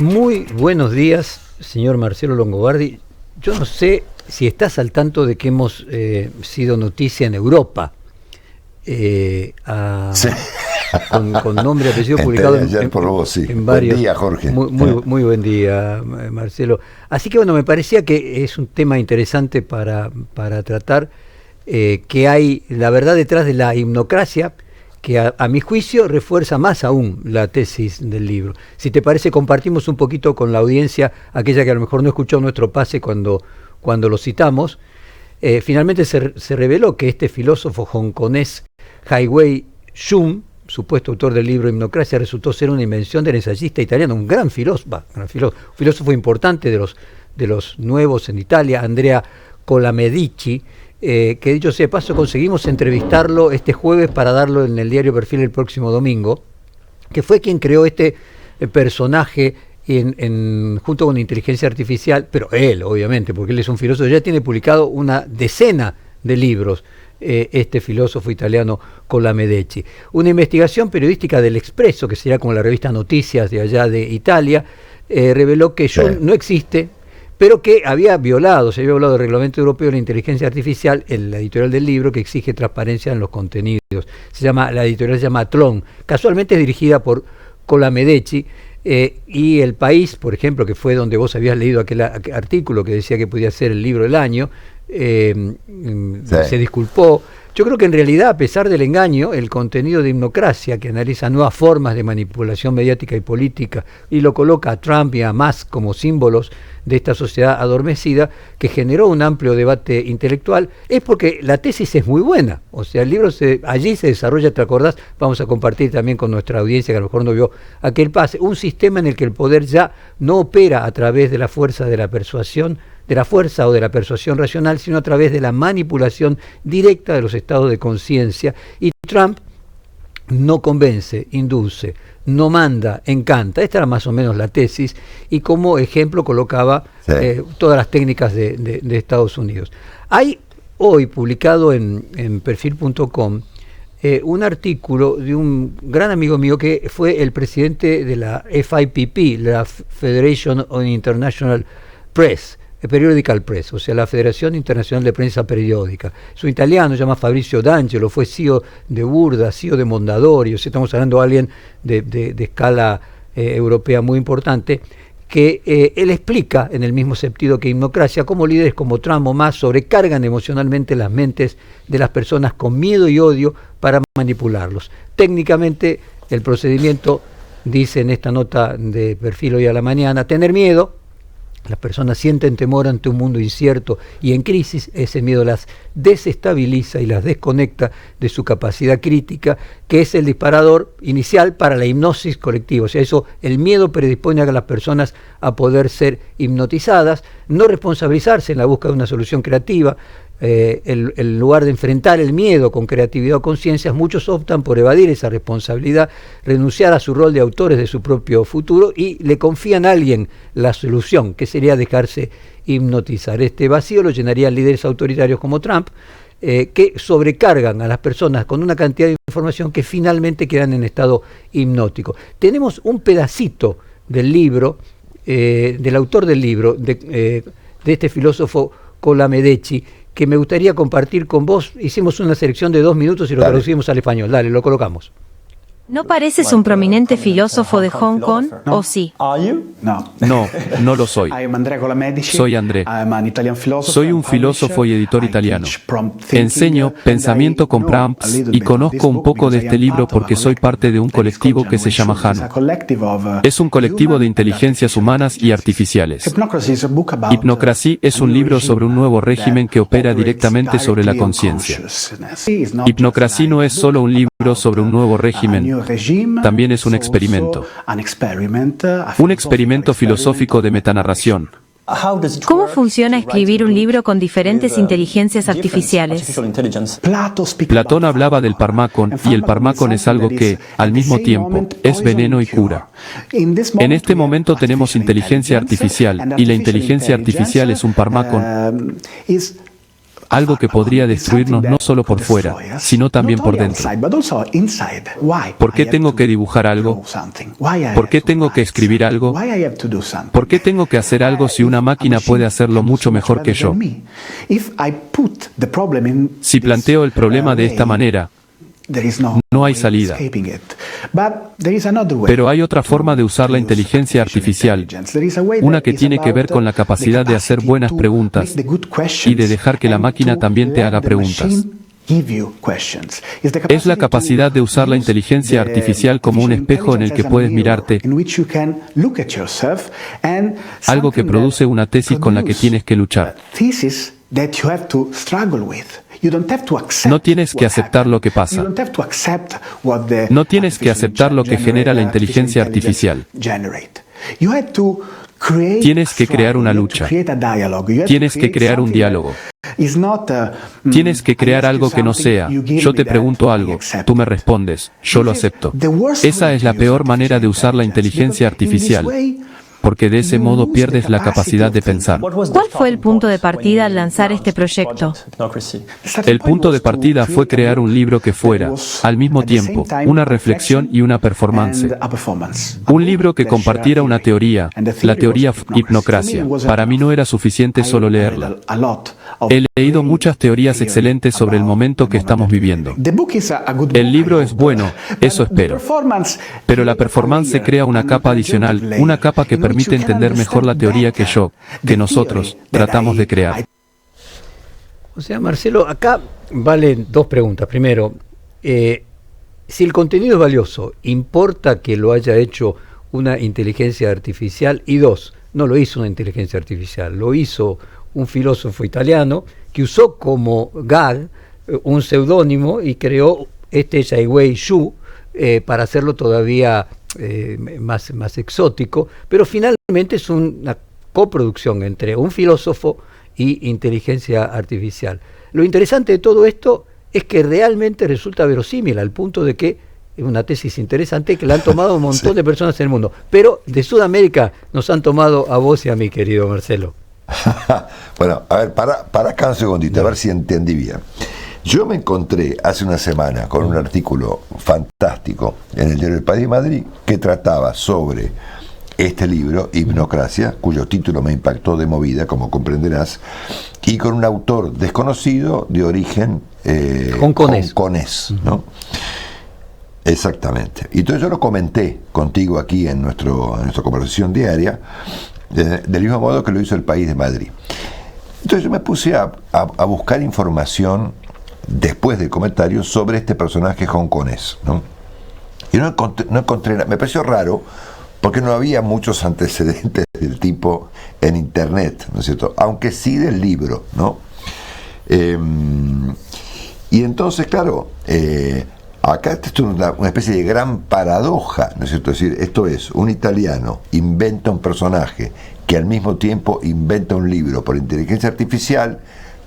Muy buenos días, señor Marcelo Longobardi. Yo no sé si estás al tanto de que hemos sido noticia en Europa. Sí. Con nombre y apellido publicado en varios. Buen día, Jorge. Muy buen día, Marcelo. Así que bueno, me parecía que es un tema interesante para tratar, que hay la verdad detrás de la hipnocracia, que a mi juicio refuerza más aún la tesis del libro. Si te parece, compartimos un poquito con la audiencia, aquella que a lo mejor no escuchó nuestro pase cuando lo citamos. Finalmente se reveló que este filósofo hongkonés Hai-Wei Xun, supuesto autor del libro Hipnocracia, resultó ser una invención del ensayista italiano, un gran filósofo importante de los nuevos en Italia, Andrea Colamedici, que dicho sea de paso, conseguimos entrevistarlo este jueves para darlo en el diario Perfil el próximo domingo, que fue quien creó este personaje junto con inteligencia artificial, pero él, obviamente, porque él es un filósofo, ya tiene publicado una decena de libros, este filósofo italiano Colamedici. Una investigación periodística del Expresso, que sería como la revista Noticias de allá de Italia, reveló que Jung no existe, pero que se había violado el reglamento europeo de la inteligencia artificial en la editorial del libro, que exige transparencia en los contenidos. La editorial se llama Tlon, casualmente es dirigida por Colamedici, y El País, por ejemplo, que fue donde vos habías leído aquel artículo que decía que podía ser el libro del año, se disculpó. Yo creo que en realidad, a pesar del engaño, el contenido de Hipnocracia, que analiza nuevas formas de manipulación mediática y política y lo coloca a Trump y a Musk como símbolos de esta sociedad adormecida, que generó un amplio debate intelectual, es porque la tesis es muy buena. O sea, el libro allí se desarrolla, ¿te acordás? Vamos a compartir también con nuestra audiencia, que a lo mejor no vio aquel pase, un sistema en el que el poder ya no opera a través de la fuerza de la persuasión, de la fuerza o de la persuasión racional, sino a través de la manipulación directa de los estados de conciencia. Y Trump no convence, induce, no manda, encanta. Esta era más o menos la tesis, y como ejemplo colocaba todas las técnicas de Estados Unidos. Hay hoy publicado en perfil.com un artículo de un gran amigo mío que fue el presidente de la FIPP, la Federation of International Press, Periodical Press, o sea, la Federación Internacional de Prensa Periódica. Es un italiano, se llama Fabrizio D'Angelo, fue CEO de Burda, CEO de Mondadori, o sea, estamos hablando de alguien de escala europea muy importante, que él explica, en el mismo sentido que Hipnocracia, cómo líderes como Trump o más sobrecargan emocionalmente las mentes de las personas con miedo y odio para manipularlos. Técnicamente, el procedimiento, dice en esta nota de Perfil hoy a la mañana, tener miedo. Las personas sienten temor ante un mundo incierto y en crisis. Ese miedo las desestabiliza y las desconecta de su capacidad crítica, que es el disparador inicial para la hipnosis colectiva. O sea, el miedo predispone a las personas a poder ser hipnotizadas, no responsabilizarse en la búsqueda de una solución creativa. En lugar de enfrentar el miedo con creatividad o conciencia, muchos optan por evadir esa responsabilidad, renunciar a su rol de autores de su propio futuro, y le confían a alguien la solución, que sería dejarse hipnotizar. Este vacío lo llenarían líderes autoritarios como Trump, que sobrecargan a las personas con una cantidad de información que finalmente quedan en estado hipnótico. Tenemos un pedacito del libro, del autor del libro, de este filósofo Colamedici, que me gustaría compartir con vos. Hicimos una selección de 2 minutos y lo traducimos al español. Dale, lo colocamos. ¿No pareces un prominente filósofo de Hong Kong, o sí? No lo soy. Soy André. Soy un filósofo y editor italiano. Enseño pensamiento con prompts y conozco un poco de este libro porque soy parte de un colectivo que se llama Hanu. Es un colectivo de inteligencias humanas y artificiales. Hipnocracia es un libro sobre un nuevo régimen que opera directamente sobre la conciencia. Hipnocracia no es solo un libro sobre un nuevo régimen, también es un experimento filosófico de metanarración. ¿Cómo funciona escribir un libro con diferentes inteligencias artificiales? Platón hablaba del parmácon, y el parmácon es algo que, al mismo tiempo, es veneno y cura. En este momento tenemos inteligencia artificial, y la inteligencia artificial es un parmácon. algo que podría destruirnos no solo por fuera, sino también por dentro. ¿Por qué tengo que dibujar algo? ¿Por qué tengo que escribir algo? ¿Por qué tengo que hacer algo si una máquina puede hacerlo mucho mejor que yo? Si planteo el problema de esta manera, no hay salida. Pero hay otra forma de usar la inteligencia artificial, una que tiene que ver con la capacidad de hacer buenas preguntas y de dejar que la máquina también te haga preguntas. Es la capacidad de usar la inteligencia artificial como un espejo en el que puedes mirarte, algo que produce una tesis con la que tienes que luchar. No tienes que aceptar lo que pasa. No tienes que aceptar lo que genera la inteligencia artificial. Tienes que crear una lucha. Tienes que crear un diálogo. Tienes que crear algo que no sea, yo te pregunto algo, tú me respondes, yo lo acepto. Esa es la peor manera de usar la inteligencia artificial, porque de ese modo pierdes la capacidad de pensar. ¿Cuál fue el punto de partida al lanzar este proyecto? El punto de partida fue crear un libro que fuera, al mismo tiempo, una reflexión y una performance. Un libro que compartiera una teoría, la teoría hipnocracia. Para mí no era suficiente solo leerla. He leído muchas teorías excelentes sobre el momento que estamos viviendo. El libro es bueno, eso espero. Pero la performance crea una capa adicional, una capa que permite entender mejor la teoría que nosotros tratamos de crear. O sea, Marcelo, acá valen dos preguntas. Primero, si el contenido es valioso, ¿importa que lo haya hecho una inteligencia artificial? Y dos, no lo hizo una inteligencia artificial, lo hizo un filósofo italiano que usó como gag un seudónimo y creó Jai Wei Shu para hacerlo todavía más exótico, pero finalmente es una coproducción entre un filósofo y inteligencia artificial. Lo interesante de todo esto es que realmente resulta verosímil, al punto de que es una tesis interesante que la han tomado un montón de personas en el mundo, pero de Sudamérica nos han tomado a vos y a mí, querido Marcelo. Bueno, a ver, para acá un segundito, a ver si entendí bien. Yo me encontré hace una semana con un artículo fantástico en el diario El País de Madrid que trataba sobre este libro, Hipnocracia, cuyo título me impactó de movida, como comprenderás, y con un autor desconocido de origen hongkonés, ¿no? Exactamente. Y entonces yo lo comenté contigo aquí en nuestra conversación diaria, del mismo modo que lo hizo El País de Madrid. Entonces yo me puse a buscar información después del comentario sobre este personaje hongkonés, ¿no? Y no encontré nada. Me pareció raro porque no había muchos antecedentes del tipo en internet, ¿no es cierto? Aunque sí del libro, ¿no? Y entonces, claro, acá esto es una especie de gran paradoja, ¿no es cierto? Es decir, esto es, un italiano inventa un personaje que al mismo tiempo inventa un libro por inteligencia artificial,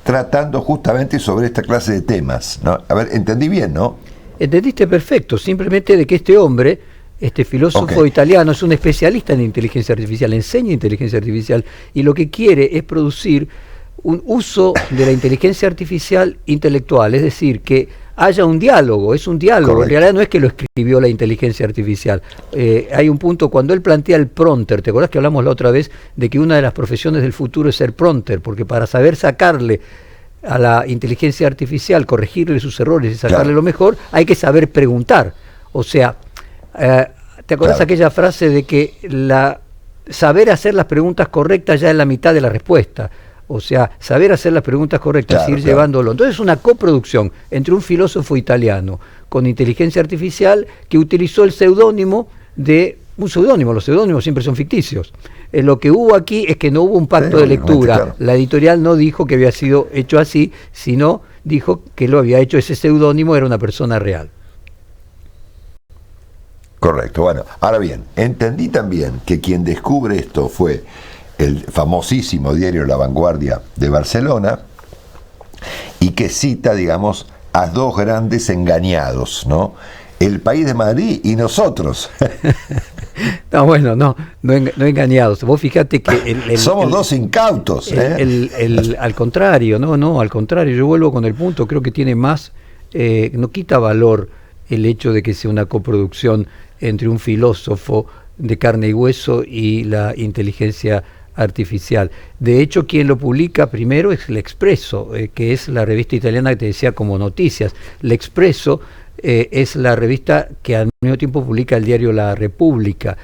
tratando justamente sobre esta clase de temas, ¿no? A ver, entendí bien, ¿no? Entendiste perfecto, simplemente de que este hombre, este filósofo italiano, es un especialista en inteligencia artificial, enseña inteligencia artificial, y lo que quiere es producir un uso de la inteligencia artificial intelectual, es decir, que haya un diálogo, es un diálogo. Correcto. En realidad no es que lo escribió la inteligencia artificial. Hay un punto, cuando él plantea el prompter, ¿te acordás que hablamos la otra vez de que una de las profesiones del futuro es ser prompter? Porque para saber sacarle a la inteligencia artificial, corregirle sus errores y sacarle lo mejor, hay que saber preguntar. O sea, ¿te acordás aquella frase de que saber hacer las preguntas correctas ya es la mitad de la respuesta? O sea, saber hacer las preguntas correctas, ir llevándolo. Entonces es una coproducción entre un filósofo italiano con inteligencia artificial que utilizó el seudónimo de un seudónimo. Los seudónimos siempre son ficticios. Lo que hubo aquí es que no hubo un pacto de lectura. Claro. La editorial no dijo que había sido hecho así, sino dijo que lo había hecho ese seudónimo, era una persona real. Correcto. Bueno, ahora bien, entendí también que quien descubre esto fue el famosísimo diario La Vanguardia de Barcelona, y que cita, digamos, a dos grandes engañados, ¿no? El País de Madrid y nosotros. No, bueno, no engañados. Vos fíjate que somos dos incautos. Al contrario, al contrario, yo vuelvo con el punto, creo que tiene más, no quita valor el hecho de que sea una coproducción entre un filósofo de carne y hueso y la inteligencia artificial. De hecho, quien lo publica primero es L'Expresso, que es la revista italiana que te decía como noticias. L'Expresso es la revista que al mismo tiempo publica el diario La República,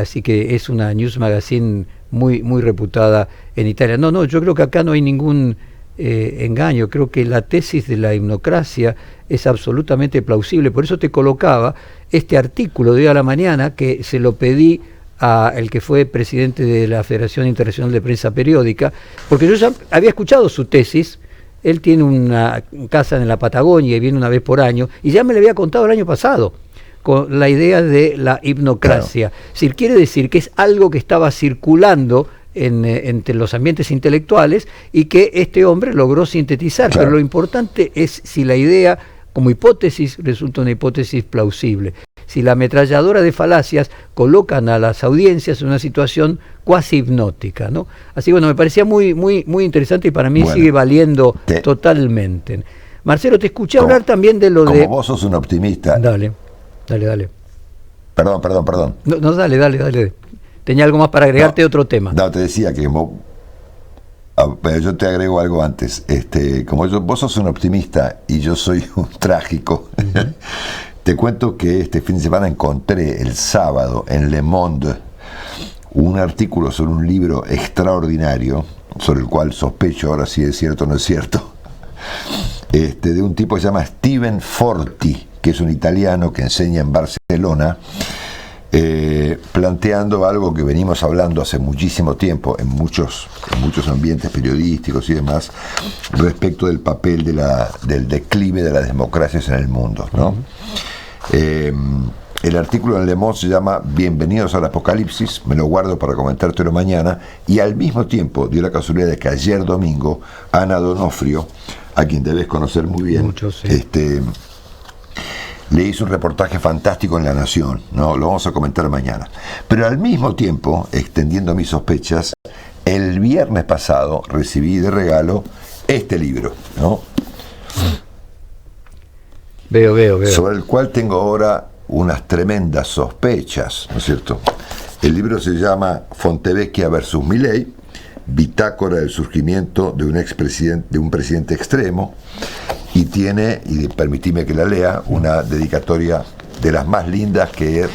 así que es una news magazine muy, muy reputada en Italia. No, yo creo que acá no hay ningún engaño, creo que la tesis de la hipnocracia es absolutamente plausible. Por eso te colocaba este artículo de hoy a la mañana, que se lo pedí a el que fue presidente de la Federación Internacional de Prensa Periódica, porque yo ya había escuchado su tesis. Él tiene una casa en la Patagonia y viene una vez por año, y ya me lo había contado el año pasado, con la idea de la hipnocracia. Claro. Si quiere decir que es algo que estaba circulando entre los ambientes intelectuales y que este hombre logró sintetizar. Claro. Pero lo importante es si la idea, como hipótesis, resulta una hipótesis plausible. Si la ametralladora de falacias colocan a las audiencias en una situación cuasi hipnótica, ¿no? Así que bueno, me parecía muy, muy, muy interesante y para mí sigue valiendo totalmente. Marcelo, te escuché hablar también de lo de... Como vos sos un optimista. Dale. Perdón. No, dale. Tenía algo más para agregarte, otro tema. No, te decía que pero yo te agrego algo antes. Como vos sos un optimista y yo soy un trágico, te cuento que este fin de semana encontré el sábado en Le Monde un artículo sobre un libro extraordinario, sobre el cual sospecho ahora si es cierto o no es cierto, de un tipo que se llama Steven Forti, que es un italiano que enseña en Barcelona, planteando algo que venimos hablando hace muchísimo tiempo en muchos ambientes periodísticos y demás, respecto del papel del declive de las democracias en el mundo, ¿no? El artículo en Le Monde se llama Bienvenidos al Apocalipsis, me lo guardo para comentártelo mañana, y al mismo tiempo dio la casualidad de que ayer domingo Ana Donofrio, a quien debes conocer muy bien, mucho, sí. Le hizo un reportaje fantástico en La Nación, ¿no? Lo vamos a comentar mañana. Pero al mismo tiempo, extendiendo mis sospechas, el viernes pasado recibí de regalo este libro, ¿no? Veo. Sobre el cual tengo ahora unas tremendas sospechas, ¿no es cierto? El libro se llama Fontevecchia versus Milei, bitácora del surgimiento de un presidente extremo, y tiene, y permitime que la lea, una dedicatoria de las más lindas que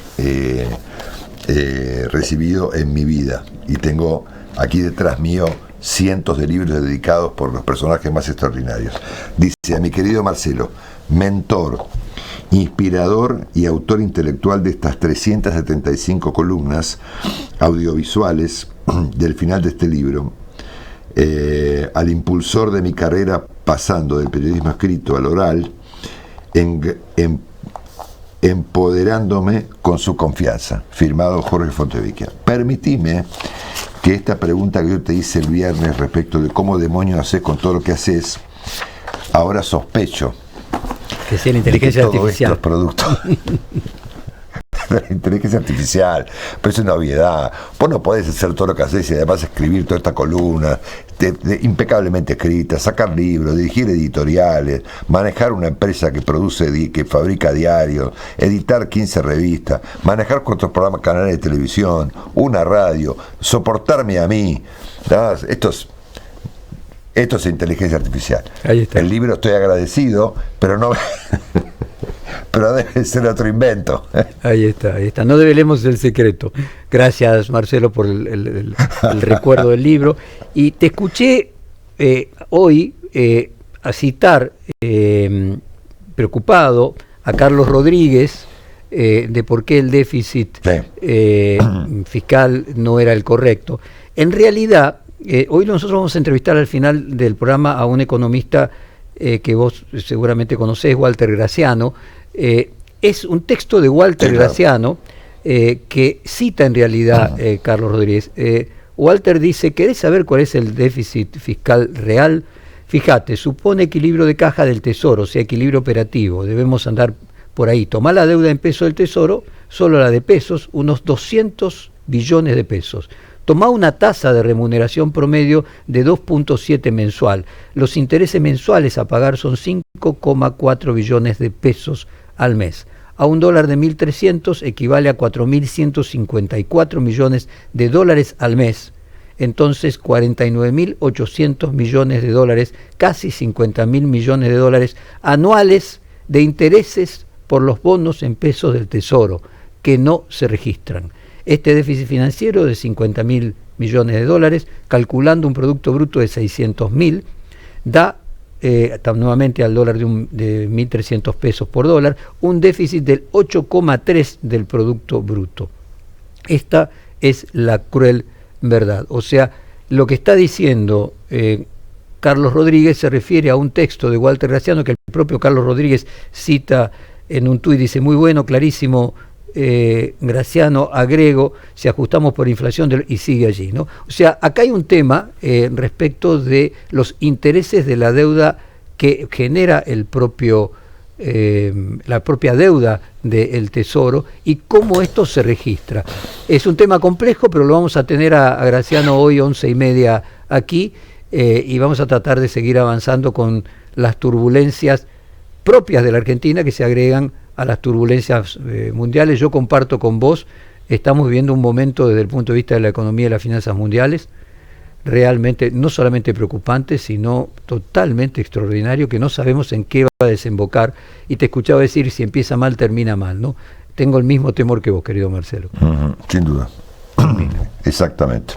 he recibido en mi vida. Y tengo aquí detrás mío cientos de libros dedicados por los personajes más extraordinarios. Dice: a mi querido Marcelo, mentor, inspirador y autor intelectual de estas 375 columnas audiovisuales del final de este libro, al impulsor de mi carrera pasando del periodismo escrito al oral, empoderándome con su confianza. Firmado Jorge Fontevecchia. Permitime que esta pregunta que yo te hice el viernes respecto de cómo demonios haces con todo lo que haces, ahora sospecho que sea la inteligencia artificial. Estos productos la inteligencia artificial, pero es una obviedad. Vos no podés hacer todo lo que haces y además escribir toda esta columna impecablemente escrita, sacar libros, dirigir editoriales, manejar una empresa que produce, que fabrica diarios, editar 15 revistas, manejar 4 programas, canales de televisión, una radio, soportarme a mí, ¿no? Esto es inteligencia artificial. Ahí está. El libro estoy agradecido, pero no pero debe ser otro invento. Ahí está. No develemos el secreto. Gracias, Marcelo, por el recuerdo del libro. Y te escuché hoy a citar, preocupado, a Carlos Rodríguez de por qué el déficit fiscal no era el correcto. En realidad, hoy nosotros vamos a entrevistar al final del programa a un economista que vos seguramente conocés, Walter Graziano. Es un texto de Walter Graziano que cita en realidad Carlos Rodríguez. Walter dice: ¿querés saber cuál es el déficit fiscal real? Fíjate, supone equilibrio de caja del tesoro, o sea, equilibrio operativo. Debemos andar por ahí, tomá la deuda en pesos del Tesoro, solo la de pesos, unos 200 billones de pesos. Tomá una tasa de remuneración promedio de 2.7 mensual. Los intereses mensuales a pagar son 5,4 billones de pesos al mes. A un dólar de 1.300 equivale a 4.154 millones de dólares al mes. Entonces 49.800 millones de dólares, casi 50.000 millones de dólares anuales de intereses por los bonos en pesos del Tesoro, que no se registran. Este déficit financiero de 50.000 millones de dólares, calculando un Producto Bruto de 600.000, da, nuevamente al dólar de 1.300 pesos por dólar, un déficit del 8,3 del Producto Bruto. Esta es la cruel verdad. O sea, lo que está diciendo Carlos Rodríguez se refiere a un texto de Walter Graziano que el propio Carlos Rodríguez cita en un tuit, dice, muy bueno, clarísimo, Graziano, agrego, si ajustamos por inflación, y sigue allí, ¿no? O sea, acá hay un tema respecto de los intereses de la deuda que genera el propio la propia deuda del Tesoro y cómo esto se registra. Es un tema complejo, pero lo vamos a tener a Graziano hoy 11:30 aquí, y vamos a tratar de seguir avanzando con las turbulencias propias de la Argentina que se agregan a las turbulencias mundiales. Yo comparto con vos, estamos viviendo un momento desde el punto de vista de la economía y las finanzas mundiales realmente no solamente preocupante, sino totalmente extraordinario, que no sabemos en qué va a desembocar. Y te escuchaba decir, si empieza mal, termina mal, ¿no? Tengo el mismo temor que vos, querido Marcelo. Sin duda. Exactamente.